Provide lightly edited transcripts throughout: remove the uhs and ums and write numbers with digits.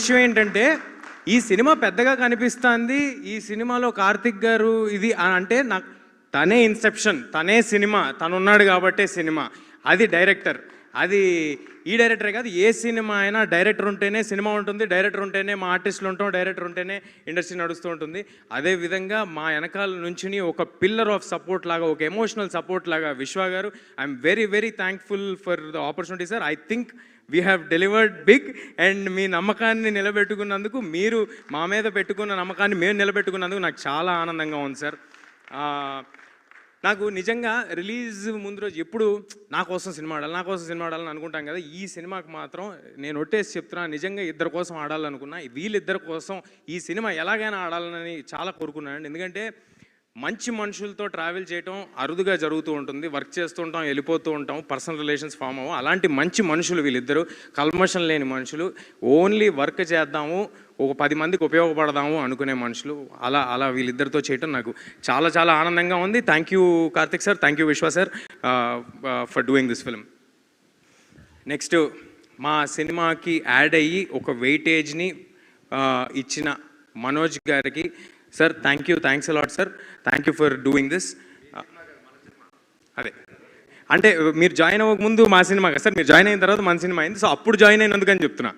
విషయం ఏంటంటే ఈ సినిమా పెద్దగా కనిపిస్తుంది, ఈ సినిమాలో కార్తిక్ గారు ఇది అంటే నాకు తనే ఇన్సెప్షన్, తనే సినిమా, తనున్నాడు కాబట్టే సినిమా. అది డైరెక్టర్, అది ఈ డైరెక్టరే కాదు, ఏ సినిమా అయినా డైరెక్టర్ ఉంటేనే సినిమా ఉంటుంది, డైరెక్టర్ ఉంటేనే మా ఆర్టిస్టులు ఉంటాం, డైరెక్టర్ ఉంటేనే ఇండస్ట్రీ నడుస్తూ ఉంటుంది. అదేవిధంగా మా వెనకాల నుంచి ఒక పిల్లర్ ఆఫ్ సపోర్ట్ లాగా, ఒక ఎమోషనల్ సపోర్ట్ లాగా విశ్వ గారు. I'm very very thankful for the opportunity sir. I think we have delivered big. And మీ నమ్మకాన్ని నిలబెట్టుకున్నందుకు, మీరు మా మీద పెట్టుకున్న నమ్మకాన్ని మేము నిలబెట్టుకున్నందుకు నాకు చాలా ఆనందంగా ఉంది సార్. నాకు నిజంగా రిలీజ్ ముందు రోజు ఎప్పుడు నా కోసం సినిమా ఆడాలని అనుకుంటాం కదా. ఈ సినిమాకి మాత్రం నేను ఒట్టేసి చెప్తున్నా, నిజంగా ఇద్దరి కోసం ఆడాలనుకున్నా. వీళ్ళిద్దరి కోసం ఈ సినిమా ఎలాగైనా ఆడాలని చాలా కోరుకున్నానండి. ఎందుకంటే మంచి మనుషులతో ట్రావెల్ చేయటం అరుదుగా జరుగుతూ ఉంటుంది. వర్క్ చేస్తూ ఉంటాం, వెళ్ళిపోతూ ఉంటాం, పర్సనల్ రిలేషన్స్ ఫామ్ అవ్వం. అలాంటి మంచి మనుషులు వీళ్ళిద్దరూ, కల్మషం లేని మనుషులు, ఓన్లీ వర్క్ చేద్దాము, ఒక 10 మందికి ఉపయోగపడదాము అనుకునే మనుషులు. అలా వీళ్ళిద్దరితో చేయటం నాకు చాలా చాలా ఆనందంగా ఉంది. Thank you Karthik sir, thank you Vishwa sir for doing this film. Next, మా సినిమాకి యాడ్ అయ్యి ఒక వెయిటేజ్ని ఇచ్చిన మనోజ్ గారికి sir, thanks a lot sir, thank you for doing this. అదే అంటే మీరు జాయిన్ అవ్వక ముందు మా సినిమా కదా సార్, మీరు జాయిన్ అయిన తర్వాత మన సినిమా అయింది. సో అప్పుడు జాయిన్ అయినందుకని చెప్తున్నా.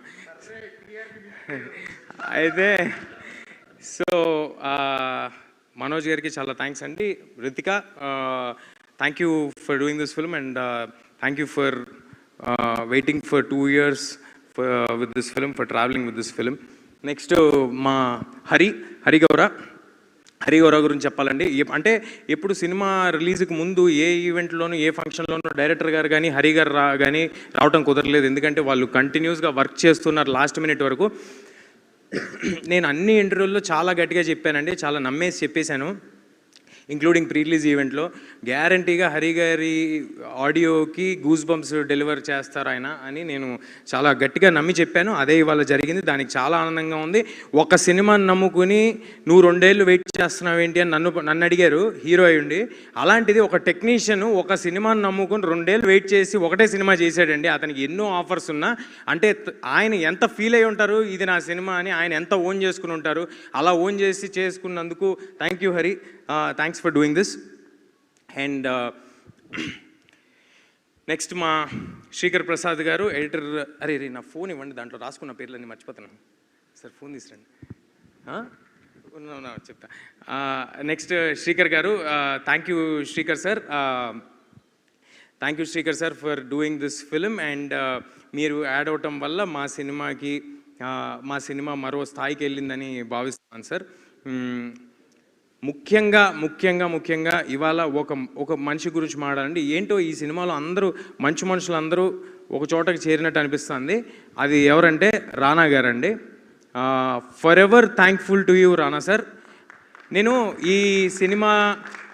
అయితే సో మనోజ్ గారికి చాలా థ్యాంక్స్ అండి. Ritika, thank you for doing this film and thank you for waiting for 2 years with this film, for travelling with this film. Next మా హరిగౌర గురించి చెప్పాలండి. అంటే ఎప్పుడు సినిమా రిలీజ్కి ముందు ఏ ఈవెంట్లోనూ, ఏ ఫంక్షన్లోనూ డైరెక్టర్ గారు కానీ హరి గారు కానీ రావటం కుదరలేదు. ఎందుకంటే వాళ్ళు కంటిన్యూస్గా వర్క్ చేస్తున్నారు లాస్ట్ మినిట్ వరకు. నేను అన్ని ఇంటర్వ్యూల్లో చాలా గట్టిగా చెప్పానండి, చాలా నమ్మేసి చెప్పేశాను, ఇంక్లూడింగ్ ప్రీ రిలీజ్ ఈవెంట్లో. గ్యారంటీగా హరి గారి ఆడియోకి గూస్ బంప్స్ డెలివర్ చేస్తారు ఆయన అని నేను చాలా గట్టిగా నమ్మి చెప్పాను. అదే ఇవాళ జరిగింది. దానికి చాలా ఆనందంగా ఉంది. ఒక సినిమాని నమ్ముకుని నువ్వు 2 ఏళ్ళు వెయిట్ చేస్తున్నావు ఏంటి అని నన్ను అడిగారు, హీరో అయ్యుండి. అలాంటిది ఒక టెక్నీషియన్ ఒక సినిమాని నమ్ముకుని 2 ఏళ్ళు వెయిట్ చేసి ఒకటే సినిమా చేశాడండి. అతనికి ఎన్నో ఆఫర్స్ ఉన్నా, అంటే ఆయన ఎంత ఫీల్ అయి ఉంటారు, ఇది నా సినిమా అని ఆయన ఎంత ఓన్ చేసుకుని ఉంటారు. అలా ఓన్ చేసుకున్నందుకు thank you Hari, thanks for doing this. And next మా శ్రీకర్ ప్రసాద్ గారు, ఎడిటర్. అరే నా ఫోన్ ఇవ్వండి, దాంట్లో రాసుకున్న పేర్లన్నీ మర్చిపోతున్నాను సార్, ఫోన్ తీసురండి. చెప్తా. నెక్స్ట్ శ్రీకర్ గారు, thank you Srikar sir for doing this film. And మీరు యాడ్ అవటం వల్ల మా సినిమా మరో స్థాయికి వెళ్ళిందని భావిస్తున్నాను సార్. ముఖ్యంగా ఇవాళ ఒక మనిషి గురించి మాట్లాడండి. ఏంటో ఈ సినిమాలో మంచి మనుషులందరూ ఒక చోటకి చేరినట్టు అనిపిస్తుంది. అది ఎవరంటే రానా గారండి. For ever thankful to you Rana sir. నేను ఈ సినిమా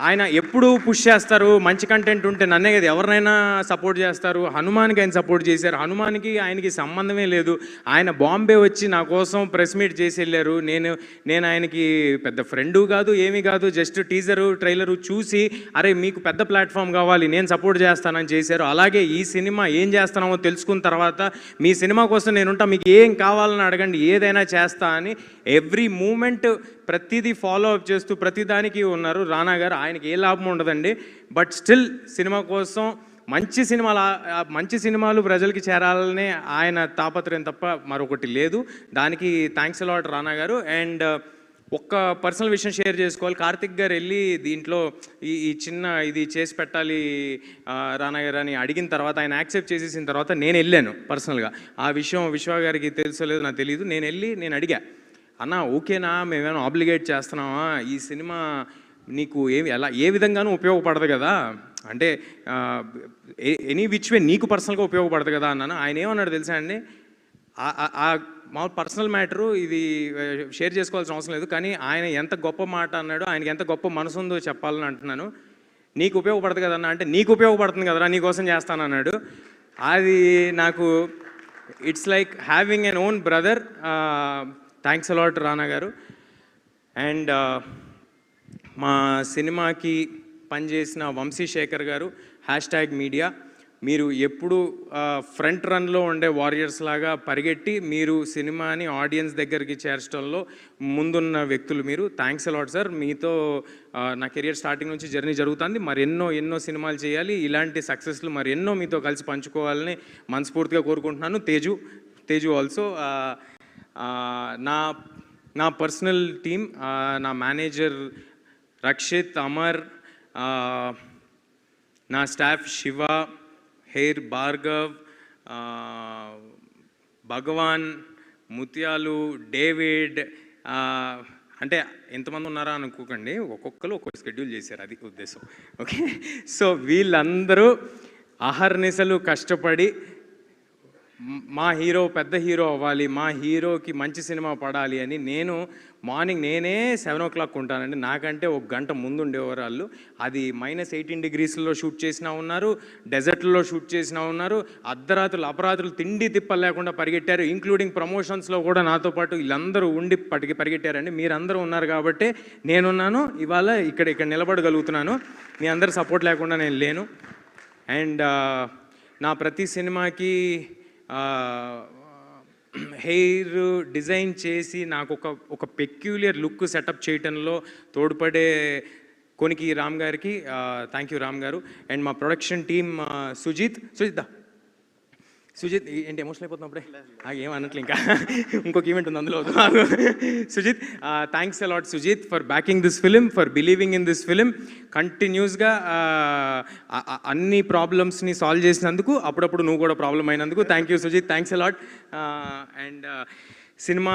ఆయన ఎప్పుడు పుష్ చేస్తారు, మంచి కంటెంట్ ఉంటే నన్నే కదా ఎవరినైనా సపోర్ట్ చేస్తారు. హనుమాన్కి ఆయన సపోర్ట్ చేశారు. హనుమాన్కి ఆయనకి సంబంధమే లేదు. ఆయన బాంబే వచ్చి నా కోసం ప్రెస్ మీట్ చేసి వెళ్ళారు. నేను ఆయనకి పెద్ద ఫ్రెండు కాదు, ఏమీ కాదు, జస్ట్ టీజరు ట్రైలరు చూసి అరే మీకు పెద్ద ప్లాట్ఫామ్ కావాలి, నేను సపోర్ట్ చేస్తానని చేశారు. అలాగే ఈ సినిమా ఏం చేస్తున్నామో తెలుసుకున్న తర్వాత మీ సినిమా కోసం నేనుంటా, మీకు ఏం కావాలని అడగండి, ఏదైనా చేస్తా అని ఎవ్రీ మూమెంట్ ప్రతిదీ ఫాలో అప్ చేస్తూ ప్రతిదానికి ఉన్నారు రానా గారు. ఆయనకి ఏ లాభం ఉండదండి, బట్ స్టిల్ సినిమా కోసం మంచి సినిమాలు ప్రజలకి చేరాలనే ఆయన తాపత్రయం తప్ప మరొకటి లేదు. దానికి thanks a lot Rana garu. And ఒక్క పర్సనల్ విషయం షేర్ చేసుకోవాలి. కార్తిక్ గారు వెళ్ళి దీంట్లో ఈ చిన్న ఇది చేసి పెట్టాలి రానా గారు అని అడిగిన తర్వాత, ఆయన యాక్సెప్ట్ చేసేసిన తర్వాత నేను వెళ్ళాను పర్సనల్గా. ఆ విషయం విశ్వ గారికి తెలుసో లేదో నాకు తెలియదు. నేను అడిగా, అన్న ఓకేనా, మేమేమైనా ఆబ్లిగేట్ చేస్తున్నామా, ఈ సినిమా నీకు ఏ విధంగానూ ఉపయోగపడదు కదా, అంటే ఎనీ విచ్ వే నీకు పర్సనల్గా ఉపయోగపడదు కదా అన్నాను. ఆయన ఏమన్నాడు తెలుసా అండి, మా పర్సనల్ మ్యాటరు ఇది షేర్ చేసుకోవాల్సిన అవసరం లేదు, కానీ ఆయన ఎంత గొప్ప మాట అన్నాడు, ఆయనకి ఎంత గొప్ప మనసు ఉందో చెప్పాలని అంటున్నాను. నీకు ఉపయోగపడదు కదన్నా అంటే, నీకు ఉపయోగపడుతుంది కదరా, నీకోసం చేస్తానన్నాడు. అది నాకు it's like having an own brother. Thanks a lot Rana garu. And మా సినిమాకి పనిచేసిన వంశీశేఖర్ గారు, #మీడియా, మీరు ఎప్పుడు ఫ్రంట్ రన్లో ఉండే వారియర్స్ లాగా పరిగెట్టి మీరు సినిమాని ఆడియన్స్ దగ్గరికి చేర్చడంలో ముందున్న వ్యక్తులు మీరు. Thanks a lot sir. మీతో నా కెరియర్ స్టార్టింగ్ నుంచి జర్నీ జరుగుతుంది. మరి ఎన్నో సినిమాలు చేయాలి, ఇలాంటి సక్సెస్లు మరి ఎన్నో మీతో కలిసి పంచుకోవాలని మనస్ఫూర్తిగా కోరుకుంటున్నాను. తేజు ఆల్సో. నా పర్సనల్ టీమ్, నా మేనేజర్ రక్షిత్, అమర్, నా స్టాఫ్ శివ, హెయిర్ భార్గవ్, భగవాన్, ముత్యాలు, డేవిడ్, అంటే ఎంతమంది ఉన్నారా అనుకోకండి, ఒక్కొక్కరు ఒక్కొక్క షెడ్యూల్ చేశారు, అది ఉద్దేశం. ఓకే, సో వీళ్ళందరూ అహర్నిశలు కష్టపడి మా హీరో పెద్ద హీరో అవ్వాలి, మా హీరోకి మంచి సినిమా పడాలి అని నేను మార్నింగ్ నేనే 7 o'clock ఉంటానండి. నాకంటే ఒక గంట ముందు ఉండేవారు వాళ్ళు. అది -18 degreesలో షూట్ చేసినా ఉన్నారు, డెజర్ట్లో షూట్ చేసినా ఉన్నారు, అపరాత్రులు తిండి తిప్పలు లేకుండా పరిగెట్టారు. ఇంక్లూడింగ్ ప్రమోషన్స్లో కూడా నాతో పాటు వీళ్ళందరూ ఉండి పరిగెట్టారండి. మీరందరూ ఉన్నారు కాబట్టి నేనున్నాను, ఇవాళ ఇక్కడ నిలబడగలుగుతున్నాను. మీ అందరి సపోర్ట్ లేకుండా నేను లేను. అండ్ నా ప్రతి సినిమాకి హెయిర్ డిజైన్ చేసి నాకు ఒక పెక్యులియర్ లుక్ సెటప్ చేయటంలో తోడ్పడే కొనికి రామ్ గారికి థ్యాంక్ యూ రామ్ గారు. అండ్ మా ప్రొడక్షన్ టీమ్ సుజిత్ ఏంటి ఎమోషనల్ అయిపోతున్నప్పుడే ఏం అనట్లే, ఇంకా ఇంకొక ఈవెంట్ ఉంది అందులో. Sujith, thanks a lot Sujith for backing this film, for believing in this film. కంటిన్యూస్గా అన్ని ప్రాబ్లమ్స్ని సాల్వ్ చేసినందుకు, అప్పుడప్పుడు నువ్వు కూడా ప్రాబ్లం అయినందుకు thank you Sujith, thanks a lot. And cinema